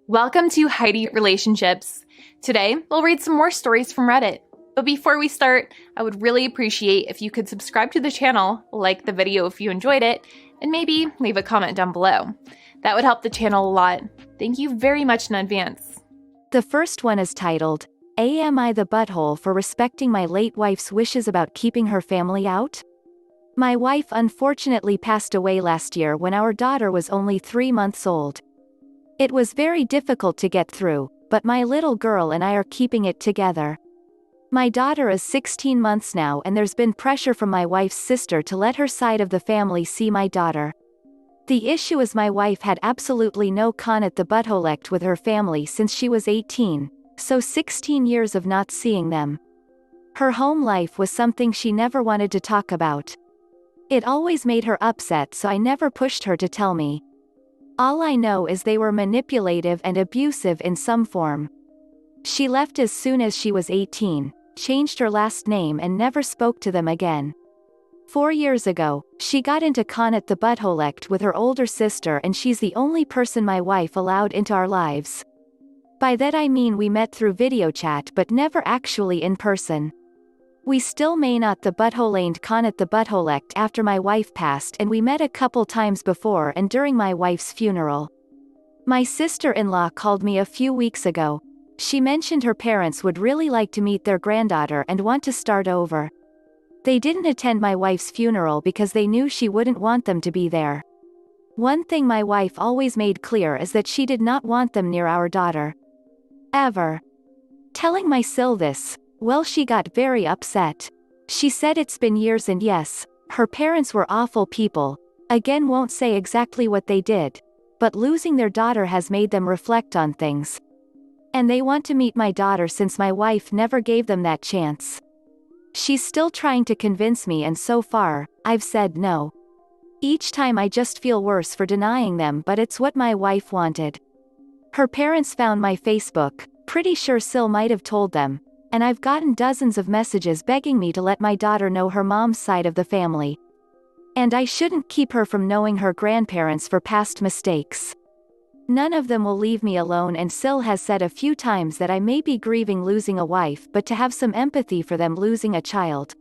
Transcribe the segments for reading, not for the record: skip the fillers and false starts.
Welcome to Heidi Relationships. Today, we'll read some more stories from Reddit. But before we start, I would really appreciate if you could subscribe to the channel, like the video if you enjoyed it, and maybe leave a comment down below. That would help the channel a lot. Thank you very much in advance. The first one is titled, Am I the butthole for respecting my late wife's wishes about keeping her family out? My wife unfortunately passed away last year when our daughter was only 3 months old. It was very difficult to get through, but my little girl and I are keeping it together. My daughter is 16 months now and there's been pressure from my wife's sister to let her side of the family see my daughter. The issue is my wife had absolutely no con at the butthole with her family since she was 18, so 16 years of not seeing them. Her home life was something she never wanted to talk about. It always made her upset, so I never pushed her to tell me. All I know is they were manipulative and abusive in some form. She left as soon as she was 18, changed her last name and never spoke to them again. 4 years ago, she got into con at the butthole with her older sister, and she's the only person my wife allowed into our lives. By that I mean we met through video chat but never actually in person. We still may not the butthole con at the butthole after my wife passed, and we met a couple times before and during my wife's funeral. My sister-in-law called me a few weeks ago. She mentioned her parents would really like to meet their granddaughter and want to start over. They didn't attend my wife's funeral because they knew she wouldn't want them to be there. One thing my wife always made clear is that she did not want them near our daughter. Ever. Telling my sil this, well, she got very upset. She said it's been years and yes, her parents were awful people, again won't say exactly what they did, but losing their daughter has made them reflect on things. And they want to meet my daughter since my wife never gave them that chance. She's still trying to convince me, and so far, I've said no. Each time I just feel worse for denying them, but it's what my wife wanted. Her parents found my Facebook, pretty sure Sil might have told them, and I've gotten dozens of messages begging me to let my daughter know her mom's side of the family. And I shouldn't keep her from knowing her grandparents for past mistakes. None of them will leave me alone, and Sil has said a few times that I may be grieving losing a wife but to have some empathy for them losing a child.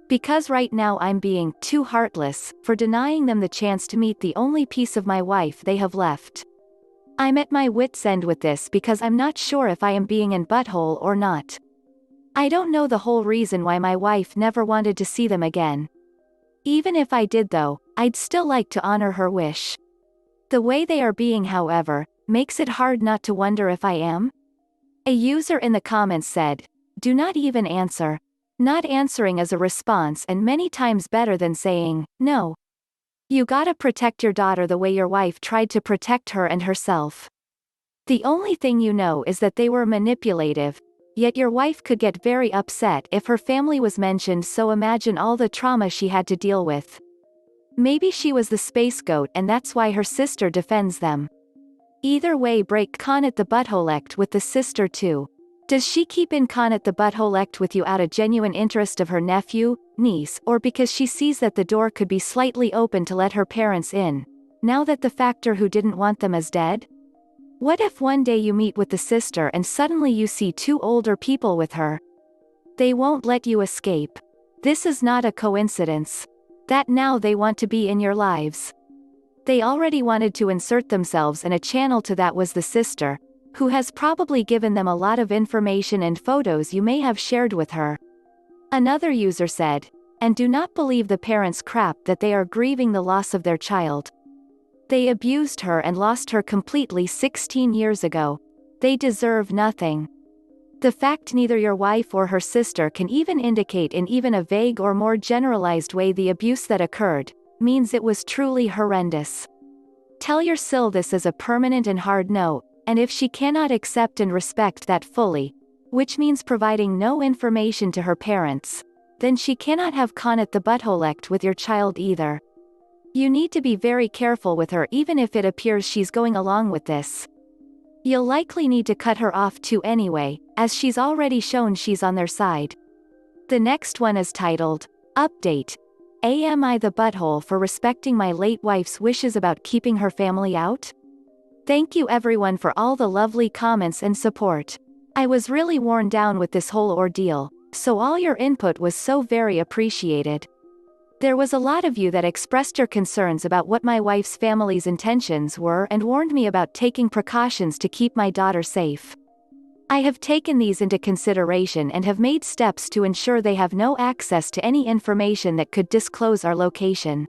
Because right now I'm being too heartless for denying them the chance to meet the only piece of my wife they have left. I'm at my wit's end with this because I'm not sure if I am being in butthole or not. I don't know the whole reason why my wife never wanted to see them again. Even if I did though, I'd still like to honor her wish. The way they are being, however, makes it hard not to wonder if I am. A user in the comments said, "Do not even answer. Not answering is a response and many times better than saying, no. You gotta protect your daughter the way your wife tried to protect her and herself. The only thing you know is that they were manipulative, yet your wife could get very upset if her family was mentioned, so imagine all the trauma she had to deal with. Maybe she was the space goat and that's why her sister defends them. Either way, break con at the butthole with the sister too. Does she keep in con at the butthole with you out of genuine interest of her nephew, niece, or because she sees that the door could be slightly open to let her parents in, now that the factor who didn't want them is dead? What if one day you meet with the sister and suddenly you see 2 older people with her? They won't let you escape. This is not a coincidence. That now they want to be in your lives. They already wanted to insert themselves, and a channel to that was the sister, who has probably given them a lot of information and photos you may have shared with her." Another user said, "And do not believe the parents' crap that they are grieving the loss of their child. They abused her and lost her completely 16 years ago. They deserve nothing. The fact neither your wife or her sister can even indicate in even a vague or more generalized way the abuse that occurred, means it was truly horrendous. Tell your sil this is a permanent and hard no, and if she cannot accept and respect that fully, which means providing no information to her parents, then she cannot have con at the butthole with your child either. You need to be very careful with her even if it appears she's going along with this. You'll likely need to cut her off too anyway, as she's already shown she's on their side." The next one is titled, Update. Am I the butthole for respecting my late wife's wishes about keeping her family out? Thank you everyone for all the lovely comments and support. I was really worn down with this whole ordeal, so all your input was so very appreciated. There was a lot of you that expressed your concerns about what my wife's family's intentions were and warned me about taking precautions to keep my daughter safe. I have taken these into consideration and have made steps to ensure they have no access to any information that could disclose our location.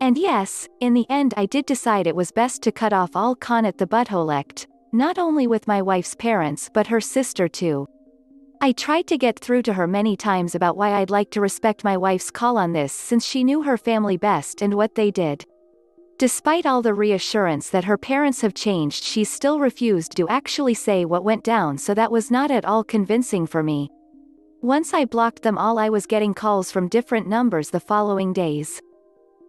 And yes, in the end I did decide it was best to cut off all contact the butthole, not only with my wife's parents but her sister too. I tried to get through to her many times about why I'd like to respect my wife's call on this since she knew her family best and what they did. Despite all the reassurance that her parents have changed, she still refused to actually say what went down, so that was not at all convincing for me. Once I blocked them all, I was getting calls from different numbers the following days.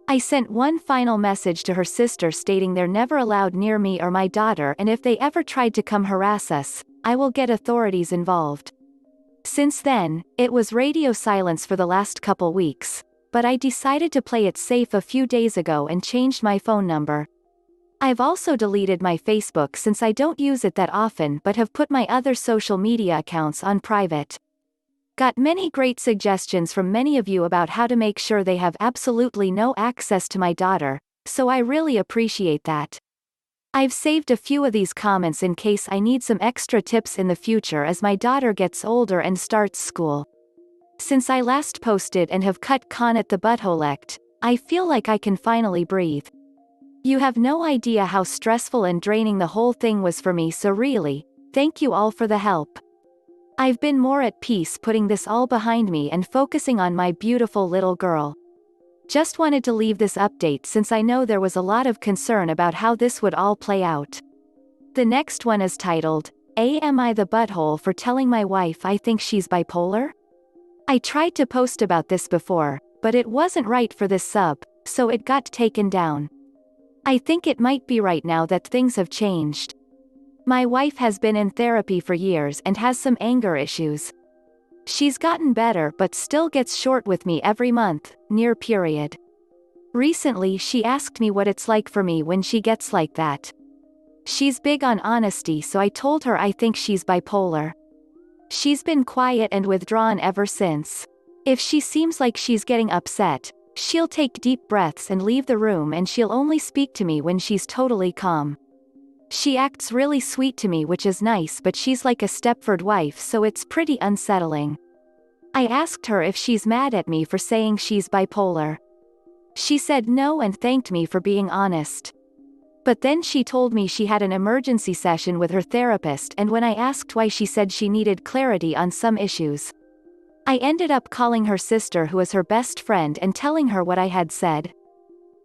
I sent one final message to her sister stating they're never allowed near me or my daughter, and if they ever tried to come harass us, I will get authorities involved. Since then, it was radio silence for the last couple weeks, but I decided to play it safe a few days ago and changed my phone number. I've also deleted my Facebook since I don't use it that often but have put my other social media accounts on private. Got many great suggestions from many of you about how to make sure they have absolutely no access to my daughter, so I really appreciate that. I've saved a few of these comments in case I need some extra tips in the future as my daughter gets older and starts school. Since I last posted and have cut contact the butthole, I feel like I can finally breathe. You have no idea how stressful and draining the whole thing was for me, so really, thank you all for the help. I've been more at peace putting this all behind me and focusing on my beautiful little girl. Just wanted to leave this update since I know there was a lot of concern about how this would all play out. The next one is titled, Am I the butthole for telling my wife I think she's bipolar? I tried to post about this before, but it wasn't right for this sub, so it got taken down. I think it might be right now that things have changed. My wife has been in therapy for years and has some anger issues. She's gotten better but still gets short with me every month, near period. Recently she asked me what it's like for me when she gets like that. She's big on honesty, so I told her I think she's bipolar. She's been quiet and withdrawn ever since. If she seems like she's getting upset, she'll take deep breaths and leave the room, and she'll only speak to me when she's totally calm. She acts really sweet to me, which is nice, but she's like a Stepford wife, so it's pretty unsettling. I asked her if she's mad at me for saying she's bipolar. She said no and thanked me for being honest. But then she told me she had an emergency session with her therapist, and when I asked why, she said she needed clarity on some issues. I ended up calling her sister, who is her best friend, and telling her what I had said.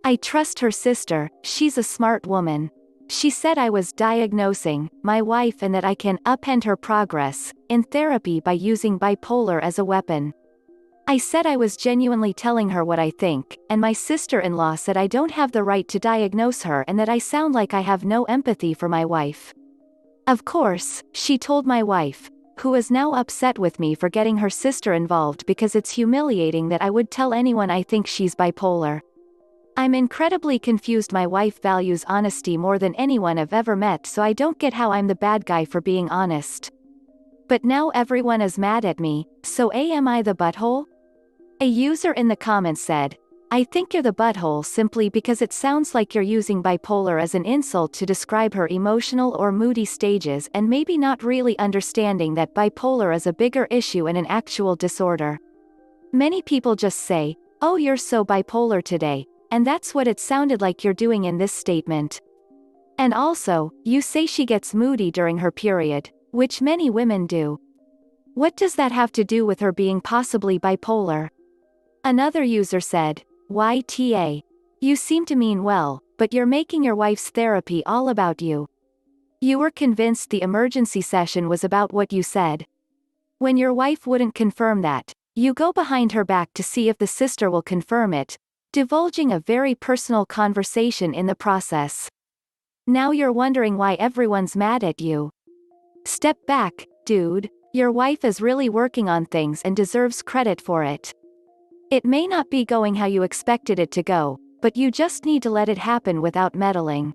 I trust her sister, she's a smart woman. She said I was diagnosing my wife and that I can upend her progress in therapy by using bipolar as a weapon. I said I was genuinely telling her what I think, and my sister-in-law said I don't have the right to diagnose her and that I sound like I have no empathy for my wife. Of course, she told my wife, who is now upset with me for getting her sister involved because it's humiliating that I would tell anyone I think she's bipolar. I'm incredibly confused. My wife values honesty more than anyone I've ever met, so I don't get how I'm the bad guy for being honest. But now everyone is mad at me, so am I the butthole? A user in the comments said, I think you're the butthole simply because it sounds like you're using bipolar as an insult to describe her emotional or moody stages and maybe not really understanding that bipolar is a bigger issue and an actual disorder. Many people just say, oh, you're so bipolar today, and that's what it sounded like you're doing in this statement. And also, you say she gets moody during her period, which many women do. What does that have to do with her being possibly bipolar? Another user said, YTA. You seem to mean well, but you're making your wife's therapy all about you. You were convinced the emergency session was about what you said. When your wife wouldn't confirm that, you go behind her back to see if the sister will confirm it, divulging a very personal conversation in the process. Now you're wondering why everyone's mad at you. Step back, dude. Your wife is really working on things and deserves credit for it. It may not be going how you expected it to go, but you just need to let it happen without meddling.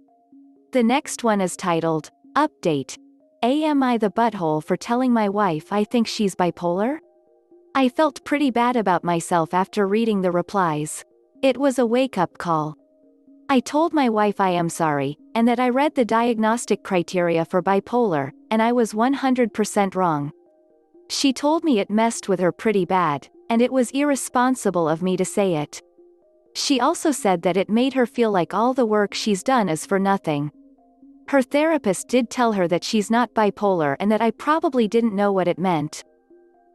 The next one is titled, Update. Am I the butthole for telling my wife I think she's bipolar? I felt pretty bad about myself after reading the replies. It was a wake-up call. I told my wife I am sorry, and that I read the diagnostic criteria for bipolar, and I was 100% wrong. She told me it messed with her pretty bad, and it was irresponsible of me to say it. She also said that it made her feel like all the work she's done is for nothing. Her therapist did tell her that she's not bipolar and that I probably didn't know what it meant.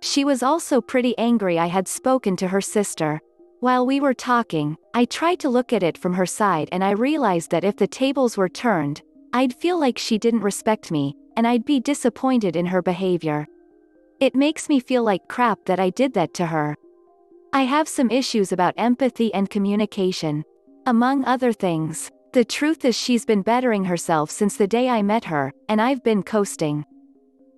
She was also pretty angry I had spoken to her sister. While we were talking, I tried to look at it from her side and I realized that if the tables were turned, I'd feel like she didn't respect me, and I'd be disappointed in her behavior. It makes me feel like crap that I did that to her. I have some issues about empathy and communication. Among other things, the truth is she's been bettering herself since the day I met her, and I've been coasting.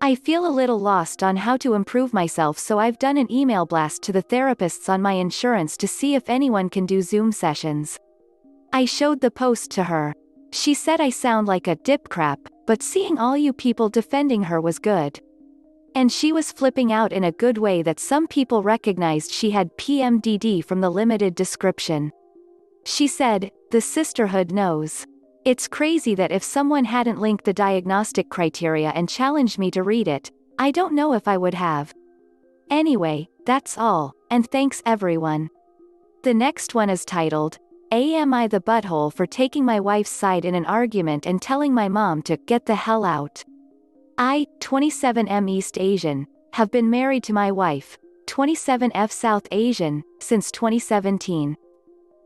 I feel a little lost on how to improve myself, so I've done an email blast to the therapists on my insurance to see if anyone can do Zoom sessions. I showed the post to her. She said I sound like a dip crap, but seeing all you people defending her was good. And she was flipping out in a good way that some people recognized she had PMDD from the limited description. She said, "The sisterhood knows. It's crazy that if someone hadn't linked the diagnostic criteria and challenged me to read it, I don't know if I would have." Anyway, that's all, and thanks everyone. The next one is titled, Am I the butthole for taking my wife's side in an argument and telling my mom to get the hell out? I, 27M East Asian, have been married to my wife, 27F South Asian, since 2017.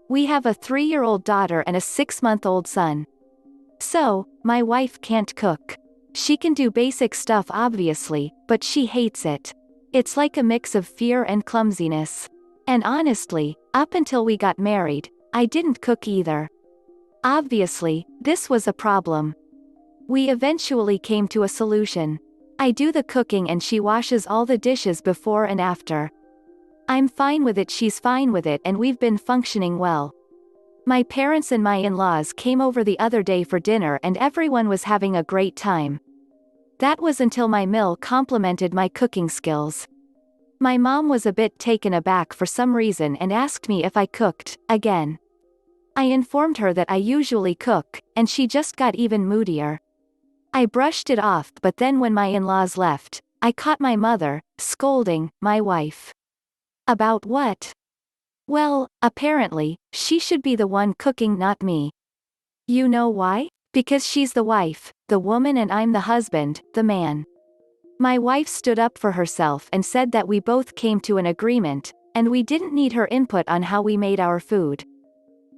We have a 3-year-old daughter and a 6-month-old son. So, my wife can't cook. She can do basic stuff obviously, but she hates it. It's like a mix of fear and clumsiness. And honestly, up until we got married, I didn't cook either. Obviously, this was a problem. We eventually came to a solution. I do the cooking and she washes all the dishes before and after. I'm fine with it, she's fine with it, and we've been functioning well. My parents and my in-laws came over the other day for dinner and everyone was having a great time. That was until my mill complimented my cooking skills. My mom was a bit taken aback for some reason and asked me if I cooked, again. I informed her that I usually cook, and she just got even moodier. I brushed it off, but then when my in-laws left, I caught my mother scolding my wife. About what? Well, apparently, she should be the one cooking, not me. You know why? Because she's the wife, the woman, and I'm the husband, the man. My wife stood up for herself and said that we both came to an agreement, and we didn't need her input on how we made our food.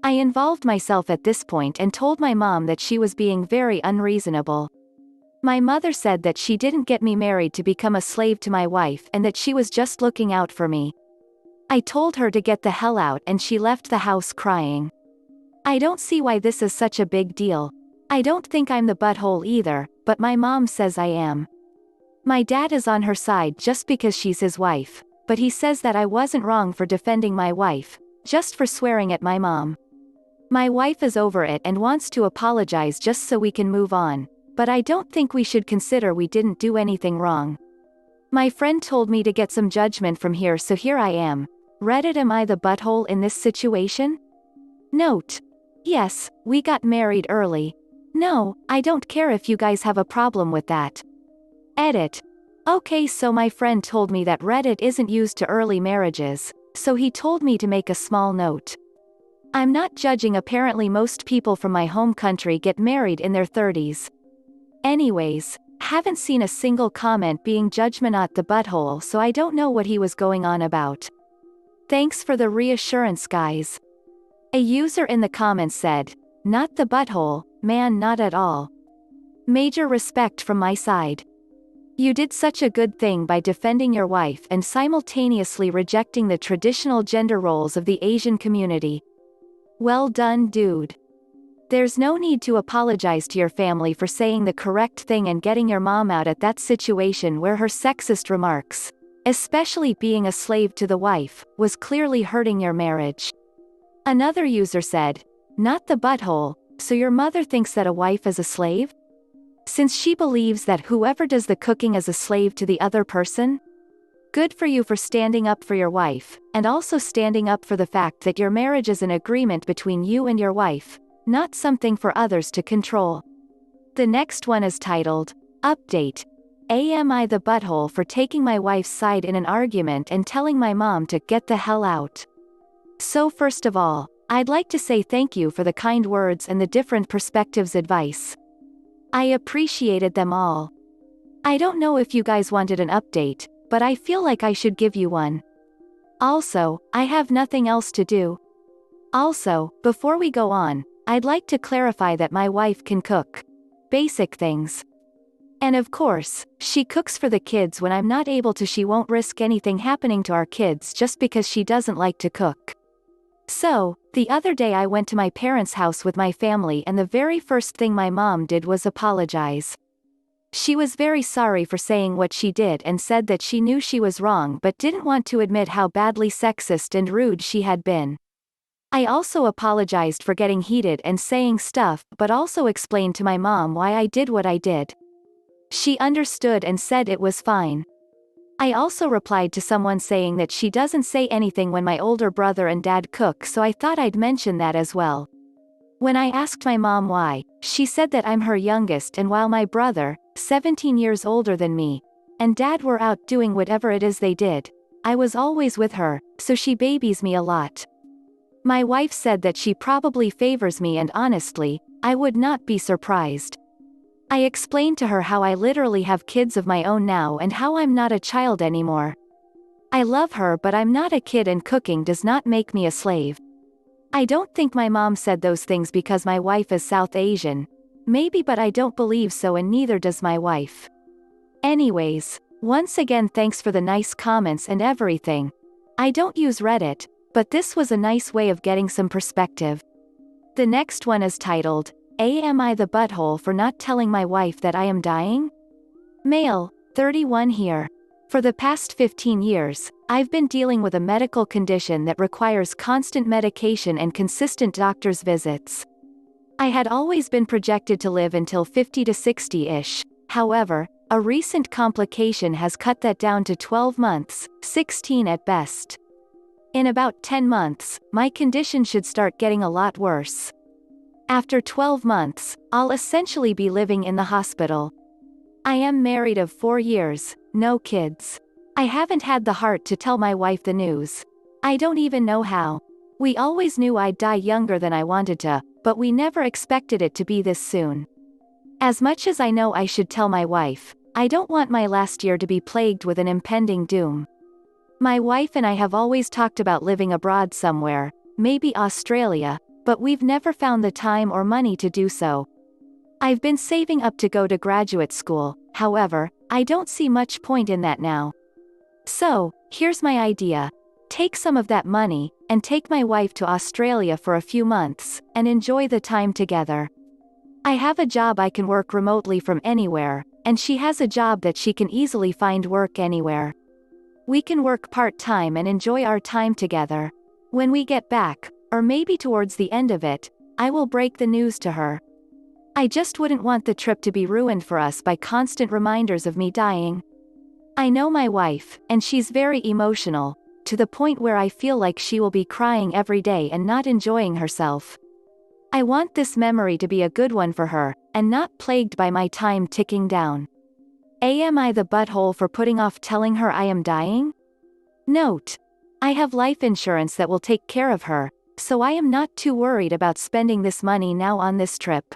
I involved myself at this point and told my mom that she was being very unreasonable. My mother said that she didn't get me married to become a slave to my wife and that she was just looking out for me. I told her to get the hell out and she left the house crying. I don't see why this is such a big deal. I don't think I'm the butthole either, but my mom says I am. My dad is on her side just because she's his wife, but he says that I wasn't wrong for defending my wife, just for swearing at my mom. My wife is over it and wants to apologize just so we can move on, but I don't think we should consider we didn't do anything wrong. My friend told me to get some judgment from here, so here I am. Reddit, am I the butthole in this situation? Note. Yes, we got married early. No, I don't care if you guys have a problem with that. Edit. Okay, so my friend told me that Reddit isn't used to early marriages, so he told me to make a small note. I'm not judging, apparently most people from my home country get married in their 30s. Anyways, haven't seen a single comment being judgment at the butthole, so I don't know what he was going on about. Thanks for the reassurance, guys. A user in the comments said, "Not the butthole, man, not at all. Major respect from my side. You did such a good thing by defending your wife and simultaneously rejecting the traditional gender roles of the Asian community. Well done, dude. There's no need to apologize to your family for saying the correct thing and getting your mom out at that situation where her sexist remarks, especially being a slave to the wife, was clearly hurting your marriage." Another user said, "Not the butthole, So your mother thinks that a wife is a slave? Since she believes that whoever does the cooking is a slave to the other person? Good for you for standing up for your wife, and also standing up for the fact that your marriage is an agreement between you and your wife, not something for others to control. The next one is titled, Update. Am I the butthole for taking my wife's side in an argument and telling my mom to get the hell out? So first of all, I'd like to say thank you for the kind words and the different perspectives advice. I appreciated them all. I don't know if you guys wanted an update, but I feel like I should give you one. Also, I have nothing else to do. Also, before we go on, I'd like to clarify that my wife can cook. Basic things. And of course, she cooks for the kids when I'm not able to. She won't risk anything happening to our kids just because she doesn't like to cook. So, the other day I went to my parents' house with my family and the very first thing my mom did was apologize. She was very sorry for saying what she did and said that she knew she was wrong but didn't want to admit how badly sexist and rude she had been. I also apologized for getting heated and saying stuff but also explained to my mom why I did what I did. She understood and said it was fine. I also replied to someone saying that she doesn't say anything when my older brother and dad cook, so I thought I'd mention that as well. When I asked my mom why, she said that I'm her youngest and while my brother, 17 years older than me, and dad were out doing whatever it is they did, I was always with her, so she babies me a lot. My wife said that she probably favors me and honestly, I would not be surprised. I explained to her how I literally have kids of my own now and how I'm not a child anymore. I love her but I'm not a kid and cooking does not make me a slave. I don't think my mom said those things because my wife is South Asian. Maybe, but I don't believe so and neither does my wife. Anyways, once again thanks for the nice comments and everything. I don't use Reddit, but this was a nice way of getting some perspective. The next one is titled, Am I the butthole for not telling my wife that I am dying? Male, 31 here. For the past 15 years, I've been dealing with a medical condition that requires constant medication and consistent doctor's visits. I had always been projected to live until 50 to 60-ish, however, a recent complication has cut that down to 12 months, 16 at best. In about 10 months, my condition should start getting a lot worse. After 12 months, I'll essentially be living in the hospital. I am married of 4 years, no kids. I haven't had the heart to tell my wife the news. I don't even know how. We always knew I'd die younger than I wanted to, but we never expected it to be this soon. As much as I know I should tell my wife, I don't want my last year to be plagued with an impending doom. My wife and I have always talked about living abroad somewhere, maybe Australia, but we've never found the time or money to do so. I've been saving up to go to graduate school, however, I don't see much point in that now. So, here's my idea. Take some of that money, and take my wife to Australia for a few months, and enjoy the time together. I have a job I can work remotely from anywhere, and she has a job that she can easily find work anywhere. We can work part-time and enjoy our time together. When we get back, or maybe towards the end of it, I will break the news to her. I just wouldn't want the trip to be ruined for us by constant reminders of me dying. I know my wife, and she's very emotional, to the point where I feel like she will be crying every day and not enjoying herself. I want this memory to be a good one for her, and not plagued by my time ticking down. Am I the butthole for putting off telling her I am dying? Note: I have life insurance that will take care of her, so I am not too worried about spending this money now on this trip.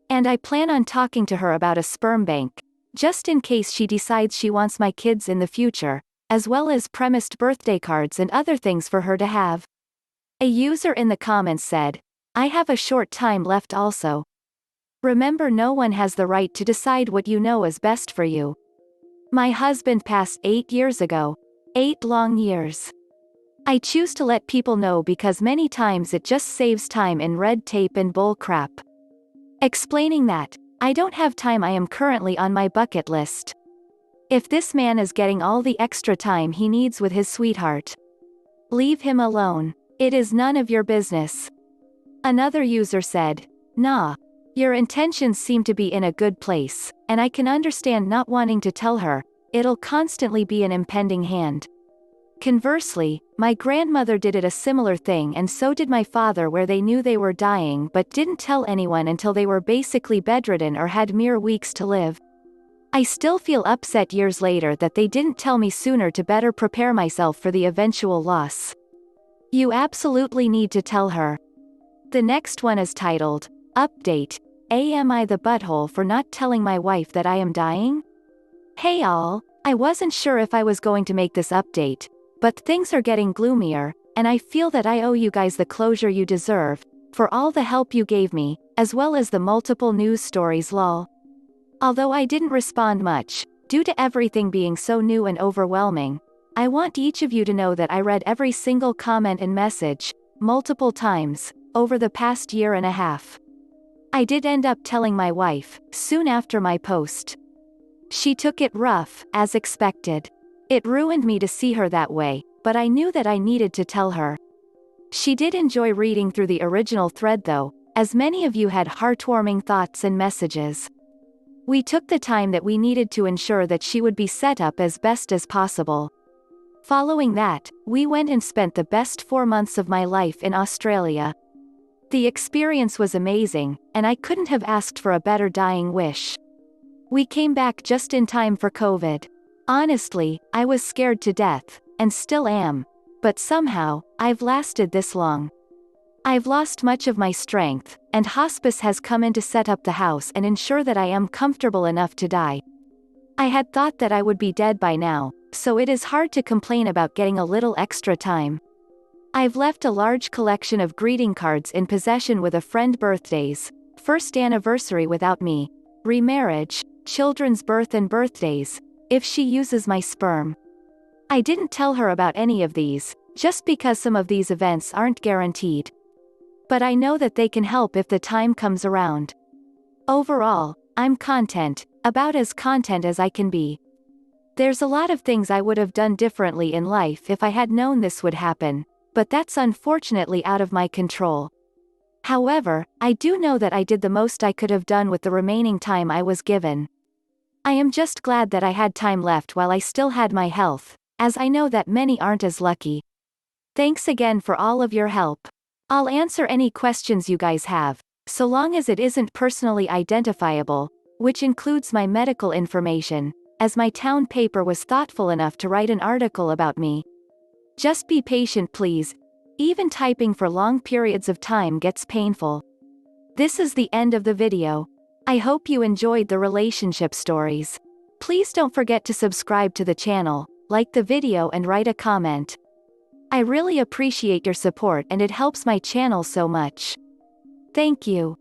And I plan on talking to her about a sperm bank, just in case she decides she wants my kids in the future, as well as premised birthday cards and other things for her to have. A user in the comments said, I have a short time left also. Remember, no one has the right to decide what you know is best for you. My husband passed 8 years ago. 8 long years. I choose to let people know because many times it just saves time in red tape and bull crap. Explaining that, I don't have time. I am currently on my bucket list. If this man is getting all the extra time he needs with his sweetheart, leave him alone. It is none of your business. Another user said, Nah. Your intentions seem to be in a good place, and I can understand not wanting to tell her. It'll constantly be an impending hand. Conversely, my grandmother did it a similar thing, and so did my father, where they knew they were dying but didn't tell anyone until they were basically bedridden or had mere weeks to live. I still feel upset years later that they didn't tell me sooner to better prepare myself for the eventual loss. You absolutely need to tell her. The next one is titled, Update, Am I the butthole for not telling my wife that I am dying? Hey all, I wasn't sure if I was going to make this update, but things are getting gloomier, and I feel that I owe you guys the closure you deserve, for all the help you gave me, as well as the multiple news stories lol. Although I didn't respond much, due to everything being so new and overwhelming, I want each of you to know that I read every single comment and message, multiple times, over the past year and a half. I did end up telling my wife, soon after my post. She took it rough, as expected. It ruined me to see her that way, but I knew that I needed to tell her. She did enjoy reading through the original thread though, as many of you had heartwarming thoughts and messages. We took the time that we needed to ensure that she would be set up as best as possible. Following that, we went and spent the best 4 months of my life in Australia. The experience was amazing, and I couldn't have asked for a better dying wish. We came back just in time for COVID. Honestly, I was scared to death, and still am. But somehow, I've lasted this long. I've lost much of my strength, and hospice has come in to set up the house and ensure that I am comfortable enough to die. I had thought that I would be dead by now, so it is hard to complain about getting a little extra time. I've left a large collection of greeting cards in possession with a friend, birthdays, first anniversary without me, remarriage, children's birth and birthdays, if she uses my sperm. I didn't tell her about any of these, just because some of these events aren't guaranteed. But I know that they can help if the time comes around. Overall, I'm about as content as I can be. There's a lot of things I would have done differently in life if I had known this would happen, but that's unfortunately out of my control. However, I do know that I did the most I could have done with the remaining time I was given. I am just glad that I had time left while I still had my health, as I know that many aren't as lucky. Thanks again for all of your help. I'll answer any questions you guys have, so long as it isn't personally identifiable, which includes my medical information, as my town paper was thoughtful enough to write an article about me. Just be patient please. Even typing for long periods of time gets painful. This is the end of the video. I hope you enjoyed the relationship stories. Please don't forget to subscribe to the channel, like the video and write a comment. I really appreciate your support and it helps my channel so much. Thank you.